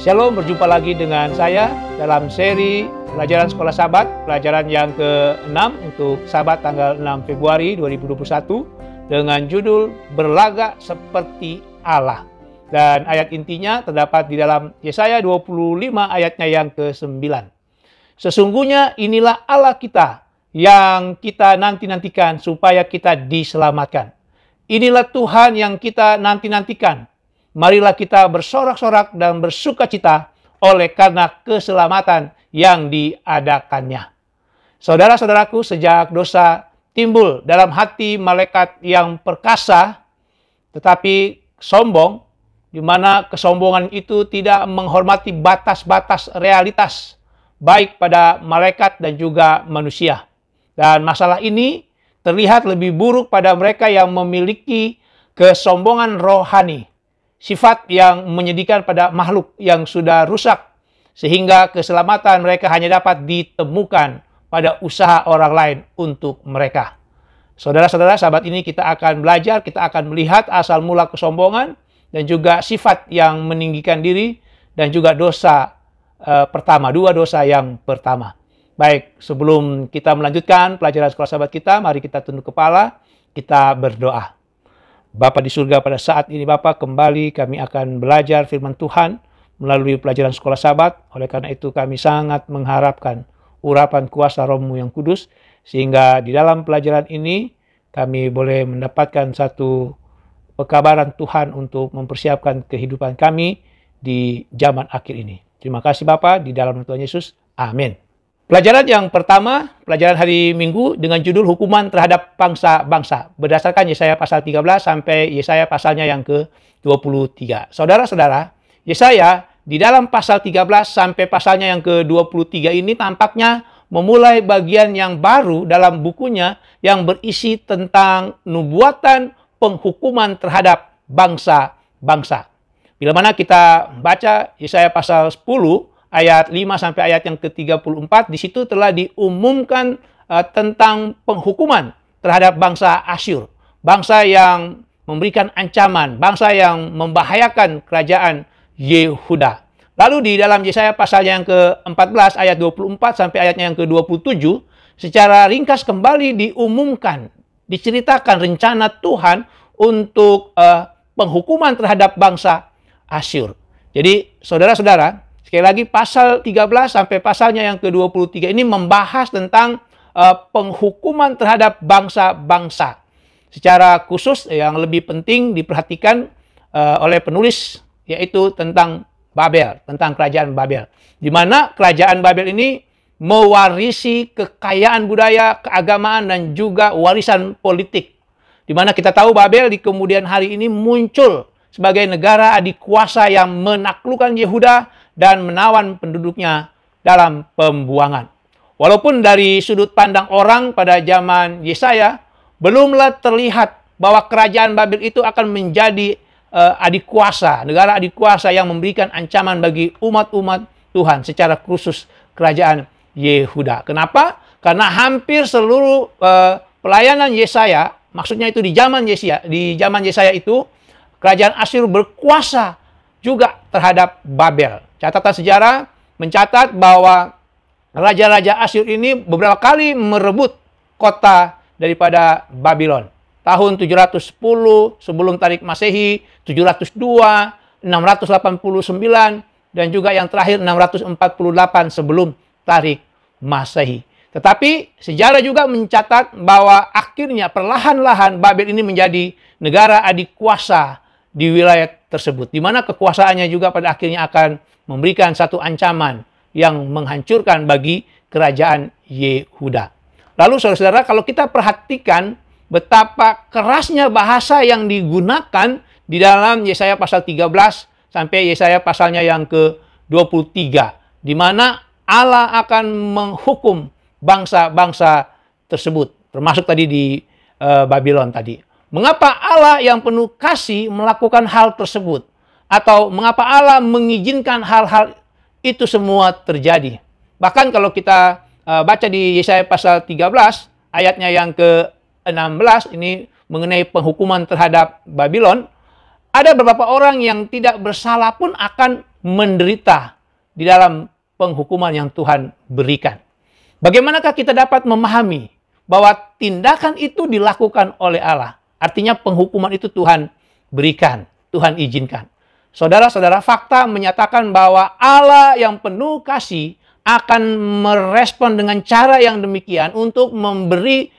Shalom, berjumpa lagi dengan saya dalam seri pelajaran Sekolah Sabat, pelajaran yang ke-6 untuk Sabat tanggal 6 Februari 2021 dengan judul Berlagak Seperti Allah. Dan ayat intinya terdapat di dalam Yesaya 25 ayatnya yang ke-9. Sesungguhnya inilah Allah kita yang kita nanti-nantikan supaya kita diselamatkan. Inilah Tuhan yang kita nanti-nantikan. Marilah kita bersorak-sorak dan bersukacita oleh karena keselamatan yang diadakannya. Saudara-saudaraku, sejak dosa timbul dalam hati malaikat yang perkasa tetapi sombong, di mana kesombongan itu tidak menghormati batas-batas realitas baik pada malaikat dan juga manusia. Dan masalah ini terlihat lebih buruk pada mereka yang memiliki kesombongan rohani. Sifat yang menyedihkan pada makhluk yang sudah rusak, sehingga keselamatan mereka hanya dapat ditemukan pada usaha orang lain untuk mereka. Saudara-saudara, sahabat ini kita akan belajar, kita akan melihat asal mula kesombongan dan juga sifat yang meninggikan diri dan juga dosa pertama, dua dosa yang pertama. Baik, sebelum kita melanjutkan pelajaran Sekolah Sabat kita, mari kita tunduk kepala, kita berdoa. Bapa di surga, pada saat ini Bapa kembali kami akan belajar firman Tuhan melalui pelajaran Sekolah Sabat. Oleh karena itu kami sangat mengharapkan urapan kuasa Roh-Mu yang kudus, sehingga di dalam pelajaran ini kami boleh mendapatkan satu pekabaran Tuhan untuk mempersiapkan kehidupan kami di zaman akhir ini. Terima kasih Bapa, di dalam nama Tuhan Yesus. Amin. Pelajaran yang pertama, pelajaran hari Minggu dengan judul Hukuman Terhadap Bangsa-Bangsa. Berdasarkan Yesaya pasal 13 sampai Yesaya pasalnya yang ke-23. Saudara-saudara, Yesaya di dalam pasal 13 sampai pasalnya yang ke-23 ini tampaknya memulai bagian yang baru dalam bukunya yang berisi tentang nubuatan penghukuman terhadap bangsa-bangsa. Bila mana kita baca Yesaya pasal 10, ayat 5 sampai ayat yang ke-34, di situ telah diumumkan tentang penghukuman terhadap bangsa Asyur. Bangsa yang memberikan ancaman, bangsa yang membahayakan kerajaan Yehuda. Lalu di dalam Yesaya pasal yang ke-14 ayat 24 sampai ayatnya yang ke-27, secara ringkas kembali diumumkan, diceritakan rencana Tuhan untuk penghukuman terhadap bangsa Asyur. Jadi saudara-saudara, sekali lagi pasal 13 sampai pasalnya yang ke-23 ini membahas tentang penghukuman terhadap bangsa-bangsa. Secara khusus yang lebih penting diperhatikan oleh penulis, yaitu tentang Babel, tentang kerajaan Babel. Di mana kerajaan Babel ini mewarisi kekayaan budaya, keagamaan, dan juga warisan politik. Di mana kita tahu Babel di kemudian hari ini muncul sebagai negara adikuasa yang menaklukkan Yehuda dan menawan penduduknya dalam pembuangan. Walaupun dari sudut pandang orang pada zaman Yesaya, belumlah terlihat bahwa kerajaan Babel itu akan menjadi adikuasa, negara adikuasa yang memberikan ancaman bagi umat-umat Tuhan, secara khusus kerajaan Yehuda. Kenapa? Karena hampir seluruh pelayanan Yesaya, maksudnya itu di zaman Yesaya itu, kerajaan Asyur berkuasa juga terhadap Babel. Catatan sejarah mencatat bahwa raja-raja Asyur ini beberapa kali merebut kota daripada Babylon. Tahun 710 sebelum Tarik Masehi, 702, 689, dan juga yang terakhir 648 sebelum Tarik Masehi. Tetapi sejarah juga mencatat bahwa akhirnya perlahan-lahan Babel ini menjadi negara adikuasa di wilayah tersebut, di mana kekuasaannya juga pada akhirnya akan memberikan satu ancaman yang menghancurkan bagi kerajaan Yehuda. Lalu saudara-saudara, kalau kita perhatikan betapa kerasnya bahasa yang digunakan di dalam Yesaya pasal 13 sampai Yesaya pasalnya yang ke-23, di mana Allah akan menghukum bangsa-bangsa tersebut, termasuk tadi di Babylon tadi. Mengapa Allah yang penuh kasih melakukan hal tersebut? Atau mengapa Allah mengizinkan hal-hal itu semua terjadi? Bahkan kalau kita baca di Yesaya pasal 13, ayatnya yang ke-16, ini mengenai penghukuman terhadap Babylon, ada beberapa orang yang tidak bersalah pun akan menderita di dalam penghukuman yang Tuhan berikan. Bagaimanakah kita dapat memahami bahwa tindakan itu dilakukan oleh Allah? Artinya penghukuman itu Tuhan berikan, Tuhan izinkan. Saudara-saudara, fakta menyatakan bahwa Allah yang penuh kasih akan merespon dengan cara yang demikian untuk memberi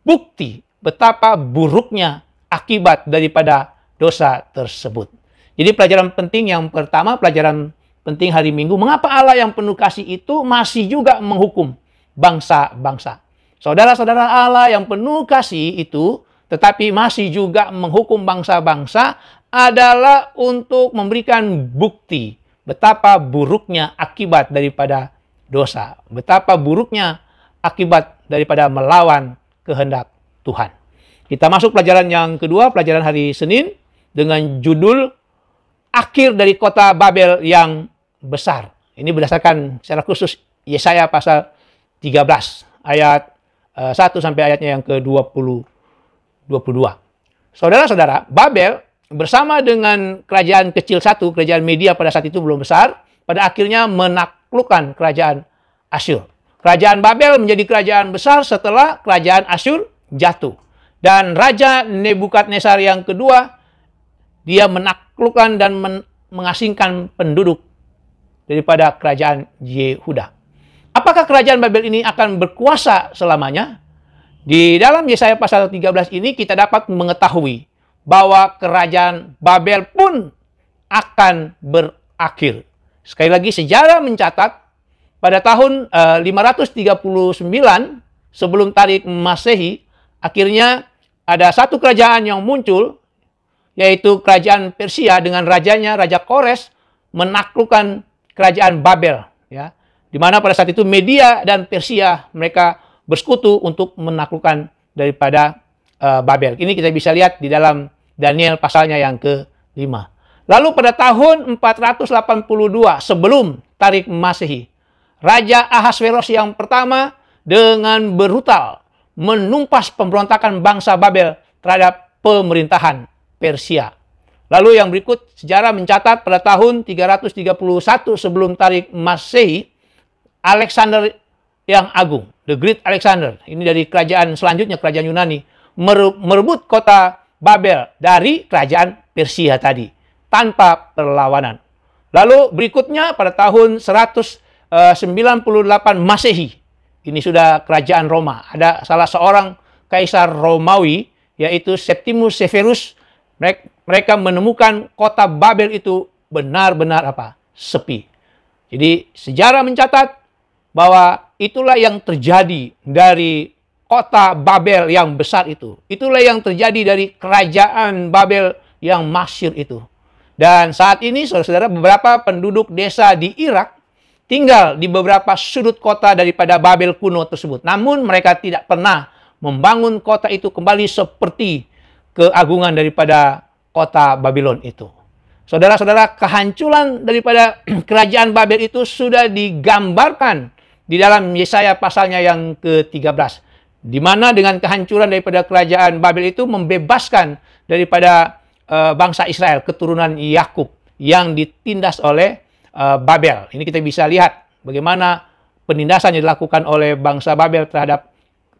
bukti betapa buruknya akibat daripada dosa tersebut. Jadi pelajaran penting yang pertama, pelajaran penting hari Minggu, mengapa Allah yang penuh kasih itu masih juga menghukum bangsa-bangsa. Saudara-saudara, Allah yang penuh kasih itu tetapi masih juga menghukum bangsa-bangsa adalah untuk memberikan bukti betapa buruknya akibat daripada dosa. Betapa buruknya akibat daripada melawan kehendak Tuhan. Kita masuk pelajaran yang kedua, pelajaran hari Senin dengan judul Akhir dari Kota Babel yang Besar. Ini berdasarkan secara khusus Yesaya pasal 13 ayat 1 sampai ayatnya yang ke-22. Saudara-saudara, Babel bersama dengan kerajaan kecil satu, kerajaan Media pada saat itu belum besar, pada akhirnya menaklukkan kerajaan Asyur. Kerajaan Babel menjadi kerajaan besar setelah kerajaan Asyur jatuh. Dan Raja Nebukadnezar yang kedua, dia menaklukkan dan mengasingkan penduduk daripada kerajaan Yehuda. Apakah kerajaan Babel ini akan berkuasa selamanya? Di dalam Yesaya pasal 13 ini kita dapat mengetahui bahwa kerajaan Babel pun akan berakhir. Sekali lagi, sejarah mencatat pada tahun 539 sebelum Tarik Masehi, akhirnya ada satu kerajaan yang muncul, yaitu kerajaan Persia dengan rajanya, Raja Kores, menaklukkan kerajaan Babel. Ya, di mana pada saat itu Media dan Persia mereka bersekutu untuk menaklukkan daripada Babel. Ini kita bisa lihat di dalam Daniel pasalnya yang ke-5. Lalu pada tahun 482 sebelum Tarik Masehi, Raja Ahasveros yang pertama dengan brutal menumpas pemberontakan bangsa Babel terhadap pemerintahan Persia. Lalu yang berikut, sejarah mencatat pada tahun 331 sebelum Tarik Masehi, Alexander yang Agung, The Great Alexander, ini dari kerajaan selanjutnya, kerajaan Yunani, merebut kota Babel dari kerajaan Persia tadi, tanpa perlawanan. Lalu berikutnya pada tahun 198 Masehi, ini sudah kerajaan Roma. Ada salah seorang kaisar Romawi, yaitu Septimus Severus. Mereka menemukan kota Babel itu benar-benar sepi. Jadi sejarah mencatat bahwa itulah yang terjadi dari kota Babel yang besar itu. Itulah yang terjadi dari kerajaan Babel yang masyhur itu. Dan saat ini, saudara-saudara, beberapa penduduk desa di Irak tinggal di beberapa sudut kota daripada Babel kuno tersebut. Namun mereka tidak pernah membangun kota itu kembali seperti keagungan daripada kota Babylon itu. Saudara-saudara, kehancuran daripada kerajaan Babel itu sudah digambarkan di dalam Yesaya pasalnya yang ke-13. Di mana dengan kehancuran daripada kerajaan Babel itu membebaskan daripada bangsa Israel, keturunan Yakub yang ditindas oleh Babel. Ini kita bisa lihat bagaimana penindasan yang dilakukan oleh bangsa Babel terhadap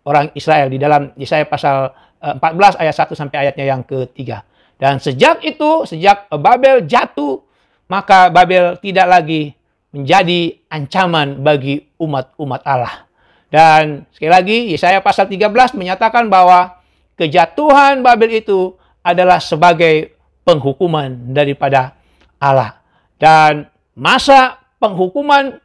orang Israel di dalam Yesaya pasal 14 ayat 1 sampai ayatnya yang ke-3. Dan sejak itu, sejak Babel jatuh, maka Babel tidak lagi menjadi ancaman bagi umat-umat Allah. Dan sekali lagi, Yesaya pasal 13 menyatakan bahwa kejatuhan Babel itu adalah sebagai penghukuman daripada Allah. Dan masa penghukuman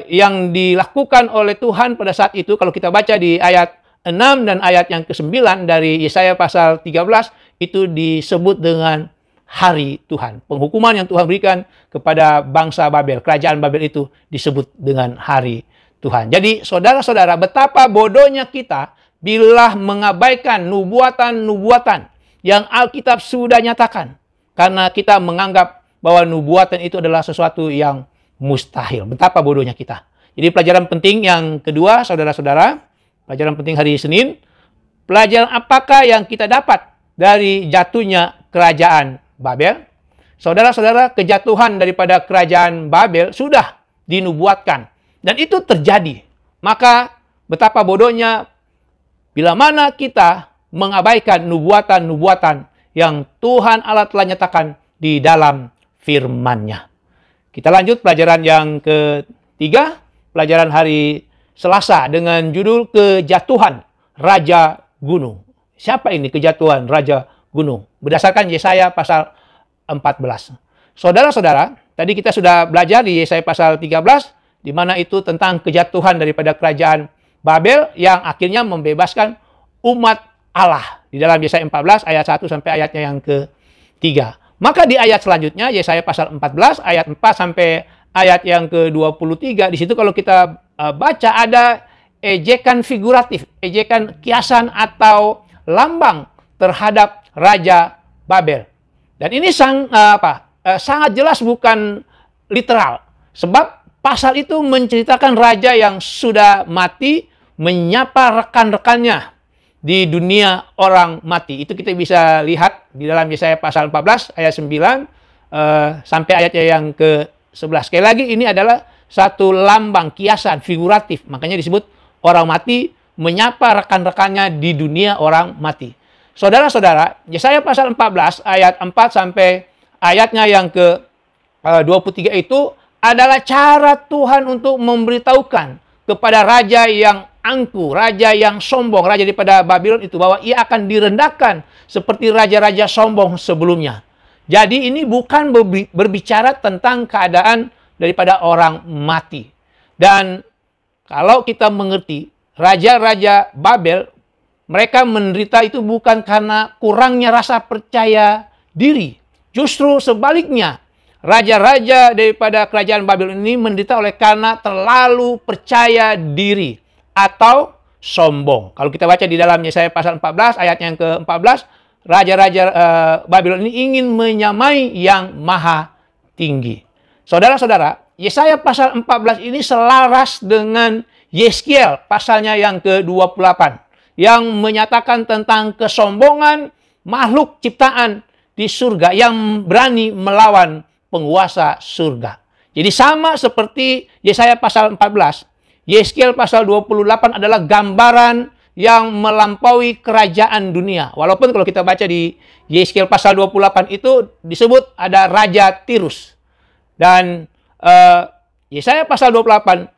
yang dilakukan oleh Tuhan pada saat itu, kalau kita baca di ayat 6 dan ayat yang ke-9 dari Yesaya pasal 13, itu disebut dengan hari Tuhan. Penghukuman yang Tuhan berikan kepada bangsa Babel, kerajaan Babel itu disebut dengan hari Tuhan. Jadi saudara-saudara, betapa bodohnya kita bila mengabaikan nubuatan-nubuatan yang Alkitab sudah nyatakan. Karena kita menganggap bahwa nubuatan itu adalah sesuatu yang mustahil. Betapa bodohnya kita. Jadi pelajaran penting yang kedua, saudara-saudara, pelajaran penting hari Senin, pelajaran apakah yang kita dapat dari jatuhnya kerajaan Babel? saudara-saudara, kejatuhan daripada kerajaan Babel sudah dinubuatkan. Dan itu terjadi. Maka betapa bodohnya bila mana kita mengabaikan nubuatan-nubuatan yang Tuhan Allah telah nyatakan di dalam firman-Nya. Kita lanjut pelajaran yang ketiga, pelajaran hari Selasa dengan judul Kejatuhan Raja Gunung. Siapa ini kejatuhan Raja Gunung? Berdasarkan Yesaya pasal 14. Saudara-saudara, tadi kita sudah belajar di Yesaya pasal 13, di mana itu tentang kejatuhan daripada kerajaan Babel yang akhirnya membebaskan umat Allah. Di dalam Yesaya 14 ayat 1 sampai ayatnya yang ke-3. Maka di ayat selanjutnya, Yesaya pasal 14 ayat 4 sampai ayat yang ke-23, di situ kalau kita baca ada ejekan figuratif, ejekan kiasan atau lambang terhadap Raja Babel. Dan ini sangat jelas bukan literal. Sebab pasal itu menceritakan raja yang sudah mati menyapa rekan-rekannya di dunia orang mati. Itu kita bisa lihat di dalam Yesaya pasal 14 ayat 9 sampai ayatnya yang ke-11. Sekali lagi ini adalah satu lambang kiasan figuratif. Makanya disebut orang mati menyapa rekan-rekannya di dunia orang mati. Saudara-saudara, Yesaya pasal 14 ayat 4 sampai ayatnya yang ke-23 itu adalah cara Tuhan untuk memberitahukan kepada raja yang angkuh, raja yang sombong, raja daripada Babylon itu, bahwa ia akan direndahkan seperti raja-raja sombong sebelumnya. Jadi ini bukan berbicara tentang keadaan daripada orang mati. Dan kalau kita mengerti, raja-raja Babel, mereka menderita itu bukan karena kurangnya rasa percaya diri. Justru sebaliknya, raja-raja daripada kerajaan Babel ini menderita oleh karena terlalu percaya diri atau sombong. Kalau kita baca di dalam Yesaya pasal 14 ayat yang ke-14, raja-raja Babylon ini ingin menyamai yang maha tinggi. Saudara-saudara, Yesaya pasal 14 ini selaras dengan Yeskiel pasalnya yang ke-28 yang menyatakan tentang kesombongan makhluk ciptaan di surga yang berani melawan penguasa surga. Jadi sama seperti Yesaya pasal 14, Yeskiel pasal 28 adalah gambaran yang melampaui kerajaan dunia. Walaupun kalau kita baca di Yeskiel pasal 28 itu disebut ada Raja Tirus. Dan Yesaya pasal 28,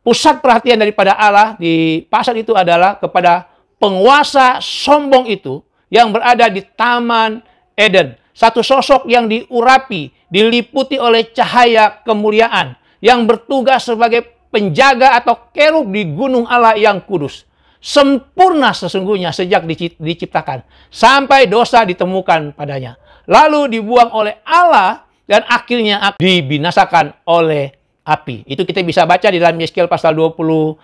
pusat perhatian daripada Allah di pasal itu adalah kepada penguasa sombong itu yang berada di Taman Eden. Satu sosok yang diurapi, diliputi oleh cahaya kemuliaan, yang bertugas sebagai penjaga atau kerub di gunung Allah yang kudus. Sempurna sesungguhnya sejak diciptakan, sampai dosa ditemukan padanya. Lalu dibuang oleh Allah dan akhirnya dibinasakan oleh api. Itu kita bisa baca di dalam Yeskiel pasal 28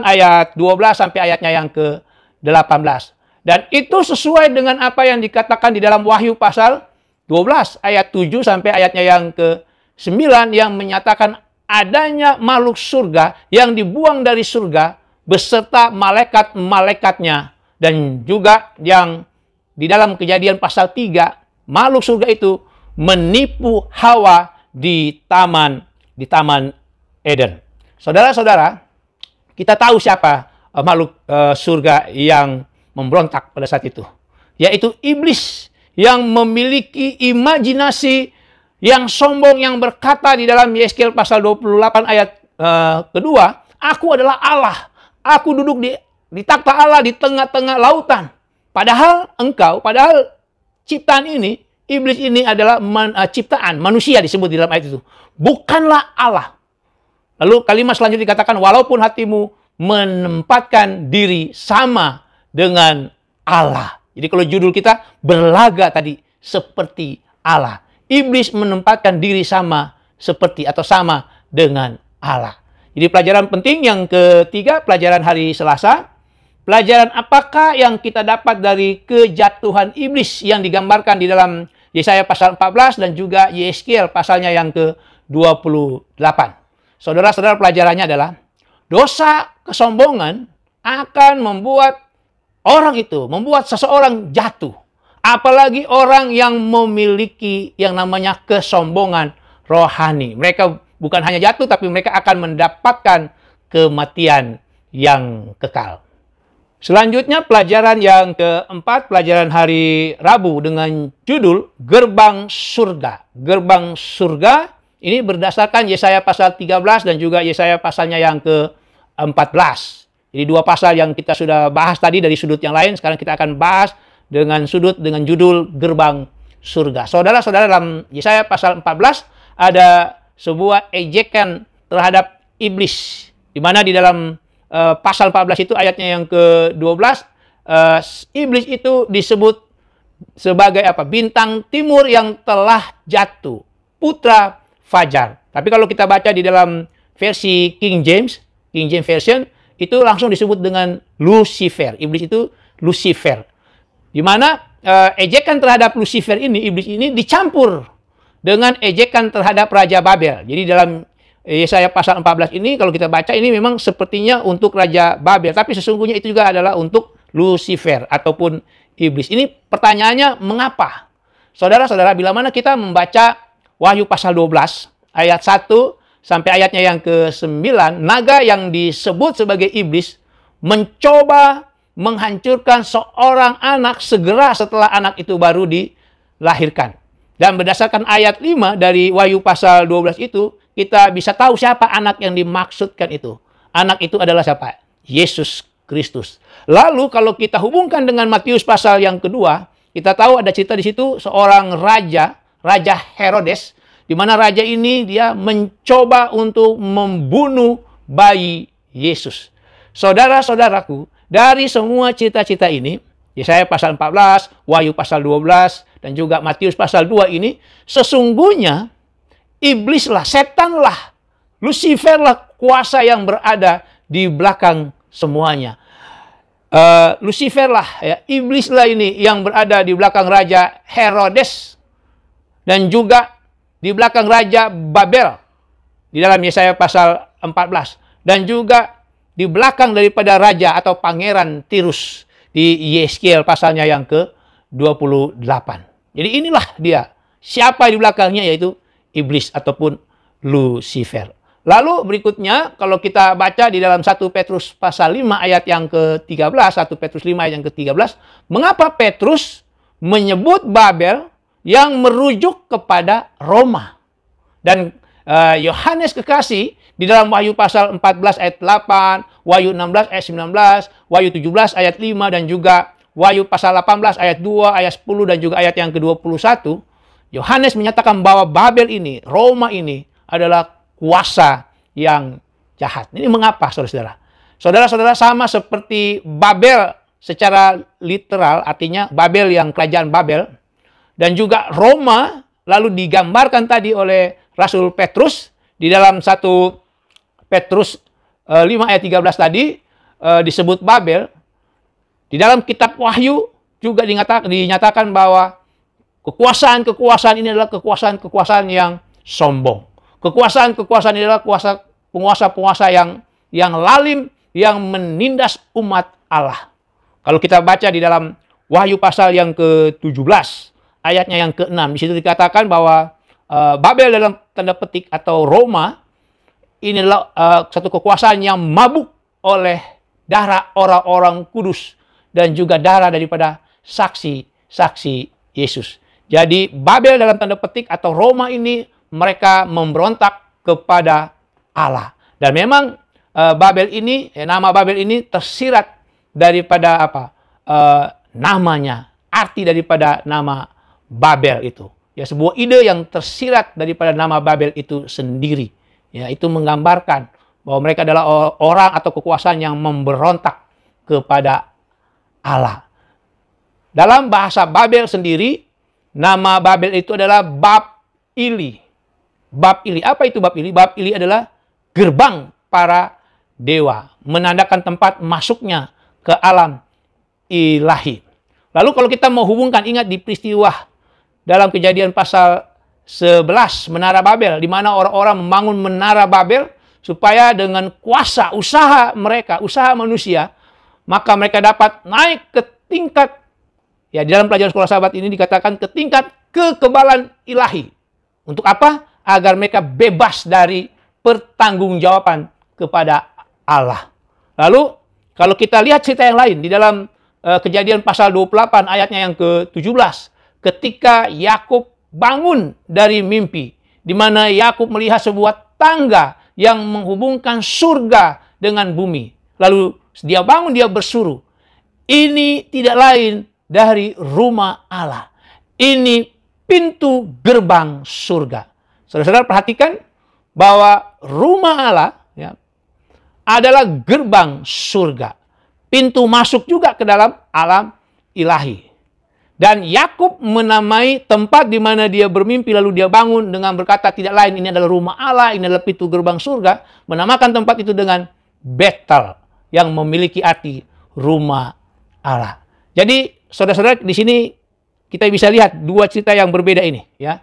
ayat 12 sampai ayatnya yang ke-18. Dan itu sesuai dengan apa yang dikatakan di dalam Wahyu pasal 12 ayat 7 sampai ayatnya yang ke-9 yang menyatakan adanya makhluk surga yang dibuang dari surga beserta malaikat-malaikatnya. Dan juga yang di dalam Kejadian pasal 3, makhluk surga itu menipu Hawa di Taman Eden. Saudara-saudara, kita tahu siapa makhluk surga yang memberontak pada saat itu, yaitu iblis yang memiliki imajinasi yang sombong, yang berkata di dalam Yeskiel pasal 28 ayat kedua, aku adalah Allah, aku duduk di takhta Allah di tengah-tengah lautan. Padahal ciptaan ini, iblis ini adalah ciptaan manusia, disebut di dalam ayat itu, bukanlah Allah. Lalu kalimat selanjutnya dikatakan, walaupun hatimu menempatkan diri sama dengan Allah. Jadi kalau judul kita berlaga tadi seperti Allah. Iblis menempatkan diri sama seperti atau sama dengan Allah. Jadi pelajaran penting yang ketiga, pelajaran hari Selasa. Pelajaran apakah yang kita dapat dari kejatuhan iblis yang digambarkan di dalam Yesaya pasal 14 dan juga Yeskiel pasalnya yang ke-28. Saudara-saudara, pelajarannya adalah dosa kesombongan akan membuat seseorang jatuh Apalagi orang yang memiliki yang namanya kesombongan rohani. Mereka bukan hanya jatuh, tapi mereka akan mendapatkan kematian yang kekal. Selanjutnya pelajaran yang keempat, pelajaran hari Rabu dengan judul Gerbang Surga. Gerbang Surga ini berdasarkan Yesaya pasal 13 dan juga Yesaya pasalnya yang ke-14. Jadi dua pasal yang kita sudah bahas tadi dari sudut yang lain, sekarang kita akan bahas dengan sudut dengan judul Gerbang Surga. Saudara-saudara, dalam Yesaya pasal 14 ada sebuah ejekan terhadap iblis, di mana di dalam pasal 14 itu ayatnya yang ke-12, iblis itu disebut sebagai apa? Bintang timur yang telah jatuh, putra fajar. Tapi kalau kita baca di dalam versi King James Version, itu langsung disebut dengan Lucifer. Iblis itu Lucifer. Di mana ejekan terhadap Lucifer ini, iblis ini dicampur dengan ejekan terhadap Raja Babel. Jadi dalam Yesaya pasal 14 ini, kalau kita baca ini memang sepertinya untuk Raja Babel. Tapi sesungguhnya itu juga adalah untuk Lucifer ataupun iblis. Ini pertanyaannya, mengapa? Saudara-saudara, bila mana kita membaca Wahyu pasal 12, ayat 1 sampai ayatnya yang ke-9, naga yang disebut sebagai iblis mencoba menghancurkan seorang anak segera setelah anak itu baru dilahirkan. Dan berdasarkan ayat 5 dari Wahyu pasal 12 itu, kita bisa tahu siapa anak yang dimaksudkan itu. Anak itu adalah siapa? Yesus Kristus. Lalu kalau kita hubungkan dengan Matius pasal yang kedua, kita tahu ada cerita di situ seorang raja, Raja Herodes, di mana raja ini dia mencoba untuk membunuh bayi Yesus. Saudara-saudaraku, dari semua cerita-cerita ini, Yesaya pasal 14, Wahyu pasal 12, dan juga Matius pasal 2 ini, sesungguhnya iblislah, setanlah, Luciferlah kuasa yang berada di belakang semuanya. Luciferlah, ya, iblislah ini yang berada di belakang Raja Herodes dan juga di belakang Raja Babel di dalam Yesaya pasal 14, dan juga di belakang daripada raja atau pangeran Tirus di Yeskiel pasalnya yang ke-28. Jadi inilah dia. Siapa di belakangnya, yaitu iblis ataupun Lucifer. Lalu berikutnya kalau kita baca di dalam 1 Petrus pasal 5 ayat yang ke-13, 1 Petrus 5 ayat yang ke-13, mengapa Petrus menyebut Babel yang merujuk kepada Roma? Dan Yohanes kekasih di dalam Wahyu pasal 14 ayat 8, Wahyu 16 ayat 19, Wahyu 17 ayat 5, dan juga Wahyu pasal 18 ayat 2, ayat 10, dan juga ayat yang ke-21, Yohanes menyatakan bahwa Babel ini, Roma ini adalah kuasa yang jahat. Ini mengapa, saudara-saudara? Saudara-saudara, sama seperti Babel secara literal, artinya Babel yang kerajaan Babel, dan juga Roma lalu digambarkan tadi oleh Rasul Petrus di dalam 1 Petrus 5 ayat 13 tadi disebut Babel. Di dalam kitab Wahyu juga dinyatakan bahwa kekuasaan-kekuasaan ini adalah kekuasaan-kekuasaan yang sombong. Kekuasaan-kekuasaan ini adalah penguasa-penguasa yang lalim, yang menindas umat Allah. Kalau kita baca di dalam Wahyu pasal yang ke-17, ayatnya yang ke-6, di situ dikatakan bahwa Babel dalam tanda petik atau Roma ini adalah satu kekuasaan yang mabuk oleh darah orang-orang kudus dan juga darah daripada saksi-saksi Yesus. Jadi Babel dalam tanda petik atau Roma ini mereka memberontak kepada Allah. Dan memang Babel ini, nama Babel ini tersirat daripada apa? Namanya, arti daripada nama Babel itu. Ya, sebuah ide yang tersirat daripada nama Babel itu sendiri. Ya, itu menggambarkan bahwa mereka adalah orang atau kekuasaan yang memberontak kepada Allah. Dalam bahasa Babel sendiri, nama Babel itu adalah Bab-ili. Bab-ili. Apa itu Bab-ili? Bab-ili adalah gerbang para dewa, menandakan tempat masuknya ke alam ilahi. Lalu kalau kita mau hubungkan, ingat di peristiwa dalam Kejadian pasal 11, Menara Babel, di mana orang-orang membangun Menara Babel supaya dengan kuasa usaha mereka, usaha manusia, maka mereka dapat naik ke tingkat Ya, di dalam pelajaran sekolah sahabat ini dikatakan ke tingkat kekebalan ilahi. Untuk apa? Agar mereka bebas dari pertanggungjawaban kepada Allah. Lalu, kalau kita lihat cerita yang lain di dalam Kejadian pasal 28 ayatnya yang ke-17, ketika Yakub bangun dari mimpi, di mana Yakub melihat sebuah tangga yang menghubungkan surga dengan bumi. Lalu dia bangun, dia berseru, ini tidak lain dari rumah Allah. Ini pintu gerbang surga. Saudara-saudara perhatikan bahwa rumah Allah ya, adalah gerbang surga. Pintu masuk juga ke dalam alam ilahi. Dan Yakub menamai tempat di mana dia bermimpi lalu dia bangun dengan berkata tidak lain ini adalah rumah Allah, ini adalah pintu gerbang surga, menamakan tempat itu dengan Betel yang memiliki arti rumah Allah. Jadi saudara-saudara di sini kita bisa lihat dua cerita yang berbeda ini ya.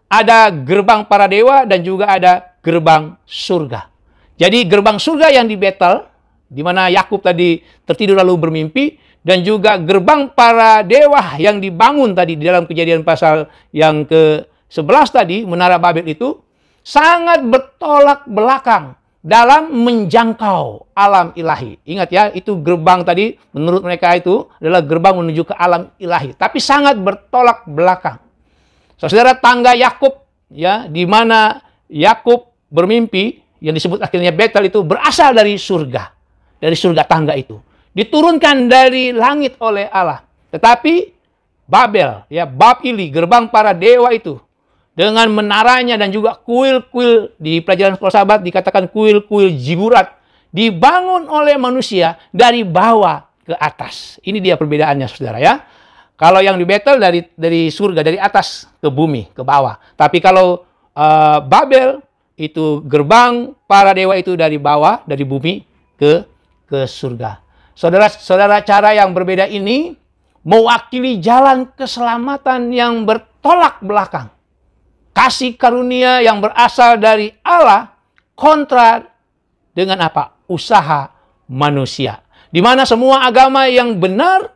Ada gerbang para dewa dan juga ada gerbang surga. Jadi gerbang surga yang di Betel di mana Yakub tadi tertidur lalu bermimpi, dan juga gerbang para dewa yang dibangun tadi di dalam Kejadian pasal yang ke-11 tadi, Menara Babel itu sangat bertolak belakang dalam menjangkau alam ilahi. Ingat ya, itu gerbang tadi menurut mereka itu adalah gerbang menuju ke alam ilahi, tapi sangat bertolak belakang. Saudara, tangga Yakub ya, di mana Yakub bermimpi yang disebut akhirnya Betel itu berasal dari surga. Dari surga tangga itu diturunkan dari langit oleh Allah. Tetapi Babel, ya Babili, gerbang para dewa itu dengan menaranya dan juga kuil-kuil di pelajaran sekolah sahabat dikatakan kuil-kuil zigurat dibangun oleh manusia dari bawah ke atas. Ini dia perbedaannya, saudara ya. Kalau yang di Betel dari surga, dari atas ke bumi, ke bawah. Tapi kalau Babel itu gerbang para dewa itu dari bawah, dari bumi ke surga. Saudara-saudara, cara yang berbeda ini mewakili jalan keselamatan yang bertolak belakang. Kasih karunia yang berasal dari Allah kontra dengan apa? Usaha manusia. Di mana semua agama yang benar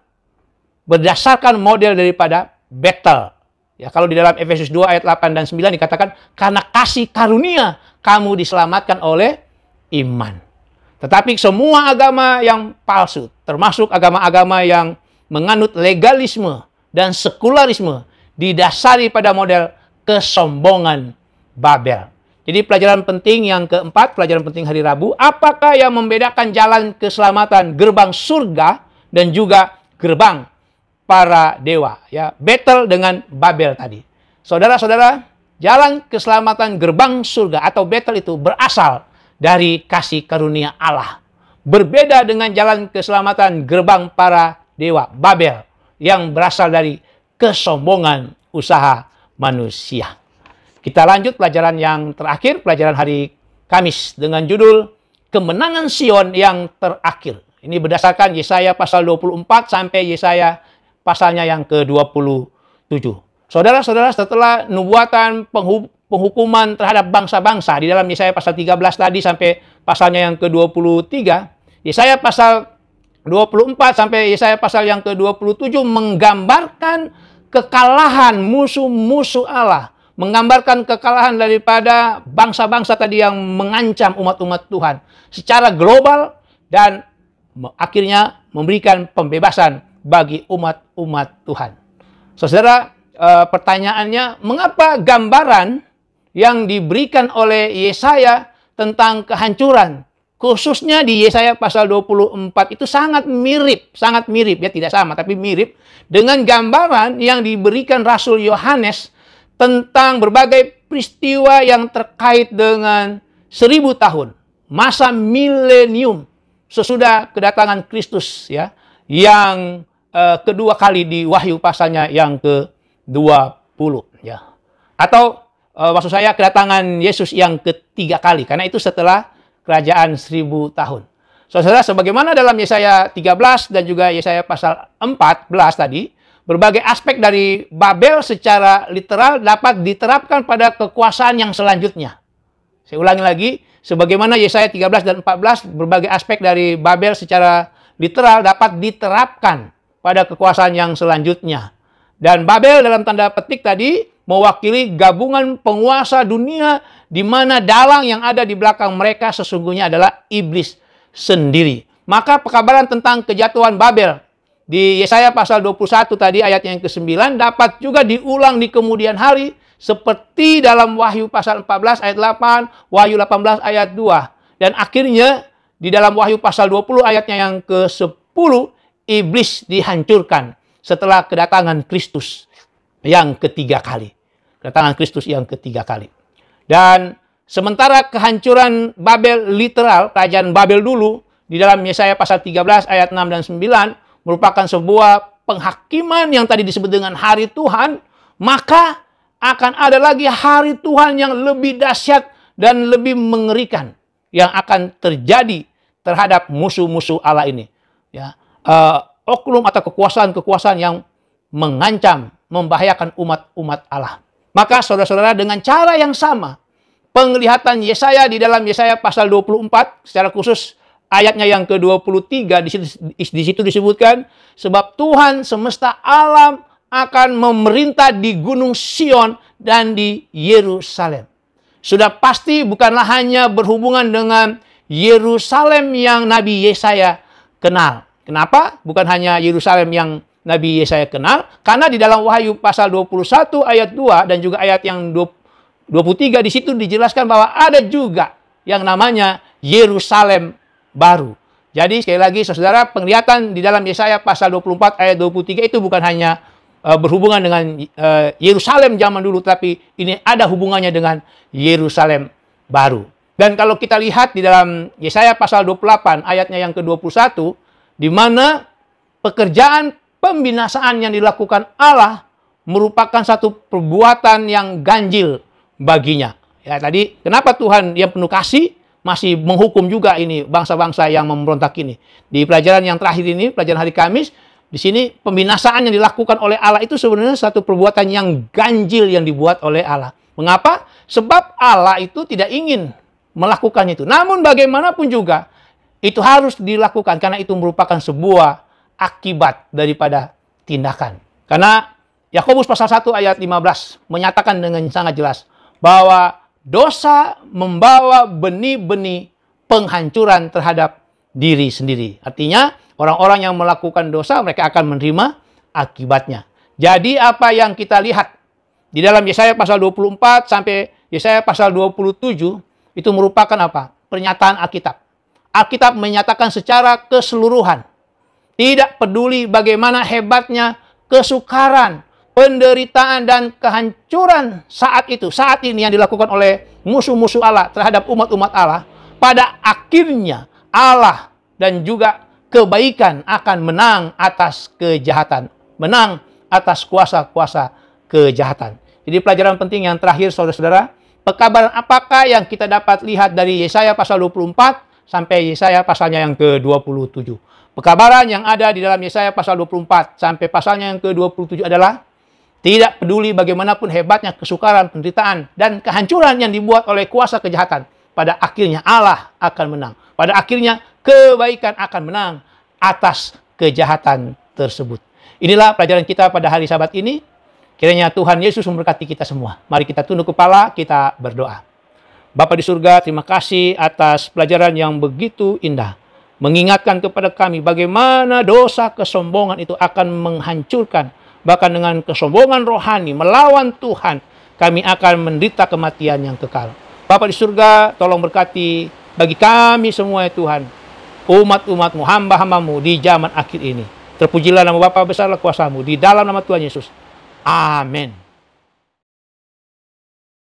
berdasarkan model daripada Betel. Ya, kalau di dalam Efesus 2 ayat 8 dan 9 dikatakan karena kasih karunia kamu diselamatkan oleh iman. Tetapi semua agama yang palsu, termasuk agama-agama yang menganut legalisme dan sekularisme, didasari pada model kesombongan Babel. Jadi pelajaran penting yang keempat, pelajaran penting hari Rabu, apakah yang membedakan jalan keselamatan gerbang surga dan juga gerbang para dewa? Ya, Betel dengan Babel tadi. Saudara-saudara, jalan keselamatan gerbang surga atau Betel itu berasal dari kasih karunia Allah. Berbeda dengan jalan keselamatan gerbang para dewa, Babel, yang berasal dari kesombongan usaha manusia. Kita lanjut pelajaran yang terakhir, pelajaran hari Kamis, dengan judul Kemenangan Sion yang Terakhir. Ini berdasarkan Yesaya pasal 24 sampai Yesaya pasalnya yang ke-27. Saudara-saudara, setelah nubuatan penghukuman terhadap bangsa-bangsa di dalam Yesaya pasal 13 tadi sampai pasalnya yang ke-23, Yesaya pasal 24 sampai Yesaya pasal yang ke-27 menggambarkan kekalahan musuh-musuh Allah, menggambarkan kekalahan daripada bangsa-bangsa tadi yang mengancam umat-umat Tuhan secara global dan akhirnya memberikan pembebasan bagi umat-umat Tuhan. Saudara, pertanyaannya, mengapa gambaran yang diberikan oleh Yesaya tentang kehancuran, khususnya di Yesaya pasal 24 itu sangat mirip ya, tidak sama tapi mirip dengan gambaran yang diberikan Rasul Yohanes tentang berbagai peristiwa yang terkait dengan 1000 tahun, masa milenium sesudah kedatangan Kristus ya, yang kedua kali di Wahyu pasalnya yang ke-20 ya. Atau maksud saya kedatangan Yesus yang ketiga kali, karena itu setelah kerajaan 1000 tahun. Saudara, sebagaimana dalam Yesaya 13 dan juga Yesaya pasal 14 tadi, berbagai aspek dari Babel secara literal dapat diterapkan pada kekuasaan yang selanjutnya. Saya ulangi lagi, sebagaimana Yesaya 13 dan 14, berbagai aspek dari Babel secara literal dapat diterapkan pada kekuasaan yang selanjutnya. Dan Babel dalam tanda petik tadi mewakili gabungan penguasa dunia di mana dalang yang ada di belakang mereka sesungguhnya adalah iblis sendiri. Maka pekabaran tentang kejatuhan Babel di Yesaya pasal 21 tadi ayat yang ke-9 dapat juga diulang di kemudian hari seperti dalam Wahyu pasal 14 ayat 8, Wahyu 18 ayat 2. Dan akhirnya di dalam Wahyu pasal 20 ayatnya yang ke-10, iblis dihancurkan setelah kedatangan Kristus yang ketiga kali. Kedatangan Kristus yang ketiga kali. Dan sementara kehancuran Babel literal, kerajaan Babel dulu, di dalam Yesaya pasal 13 ayat 6 dan 9, merupakan sebuah penghakiman yang tadi disebut dengan hari Tuhan, maka akan ada lagi hari Tuhan yang lebih dahsyat dan lebih mengerikan yang akan terjadi terhadap musuh-musuh Allah ini. Ya, oknum atau kekuasaan-kekuasaan yang mengancam, membahayakan umat-umat Allah. Maka saudara-saudara, dengan cara yang sama, penglihatan Yesaya di dalam Yesaya pasal 24, secara khusus ayatnya yang ke-23, di situ disebutkan, sebab Tuhan semesta alam akan memerintah di Gunung Sion dan di Yerusalem. Sudah pasti bukanlah hanya berhubungan dengan Yerusalem yang Nabi Yesaya kenal. Kenapa? Bukan hanya Yerusalem yang Nabi Yesaya kenal, karena di dalam Wahyu pasal 21 ayat 2 dan juga ayat yang 23 di situ dijelaskan bahwa ada juga yang namanya Yerusalem baru. Jadi sekali lagi saudara, penglihatan di dalam Yesaya pasal 24 ayat 23 itu bukan hanya berhubungan dengan Yerusalem zaman dulu, tapi ini ada hubungannya dengan Yerusalem baru. Dan kalau kita lihat di dalam Yesaya pasal 28 ayatnya yang ke-21, di mana pekerjaan pembinasaan yang dilakukan Allah merupakan satu perbuatan yang ganjil baginya. Ya, tadi kenapa Tuhan yang penuh kasih masih menghukum juga ini bangsa-bangsa yang memberontak ini. Di pelajaran yang terakhir ini, pelajaran hari Kamis, di sini pembinasaan yang dilakukan oleh Allah itu sebenarnya satu perbuatan yang ganjil yang dibuat oleh Allah. Mengapa? Sebab Allah itu tidak ingin melakukan itu. Namun bagaimanapun juga itu harus dilakukan karena itu merupakan sebuah akibat daripada tindakan. Karena Yakobus pasal 1 ayat 15 menyatakan dengan sangat jelas bahwa dosa membawa benih-benih penghancuran terhadap diri sendiri. Artinya orang-orang yang melakukan dosa mereka akan menerima akibatnya. Jadi apa yang kita lihat di dalam Yesaya pasal 24 sampai Yesaya pasal 27 itu merupakan apa? Pernyataan Alkitab. Alkitab menyatakan secara keseluruhan. Tidak peduli bagaimana hebatnya kesukaran, penderitaan dan kehancuran saat ini yang dilakukan oleh musuh-musuh Allah terhadap umat-umat Allah. Pada akhirnya Allah dan juga kebaikan akan menang atas kejahatan. Menang atas kuasa-kuasa kejahatan. Jadi pelajaran penting yang terakhir saudara-saudara, pekabaran apakah yang kita dapat lihat dari Yesaya pasal 24 sampai Yesaya pasalnya yang ke-27. Pekabaran yang ada di dalam Yesaya pasal 24 sampai pasalnya yang ke-27 adalah tidak peduli bagaimanapun hebatnya kesukaran, penderitaan, dan kehancuran yang dibuat oleh kuasa kejahatan. Pada akhirnya Allah akan menang. Pada akhirnya kebaikan akan menang atas kejahatan tersebut. Inilah pelajaran kita pada hari Sabat ini. Kiranya Tuhan Yesus memberkati kita semua. Mari kita tunduk kepala, kita berdoa. Bapa di surga, terima kasih atas pelajaran yang begitu indah. Mengingatkan kepada kami bagaimana dosa kesombongan itu akan menghancurkan. Bahkan dengan kesombongan rohani melawan Tuhan, kami akan menderita kematian yang kekal. Bapa di surga, tolong berkati bagi kami semua ya Tuhan. Umat-umat-Mu, hamba-hamba-Mu di zaman akhir ini. Terpujilah nama Bapa besarlah kuasa-Mu. Di dalam nama Tuhan Yesus. Amin.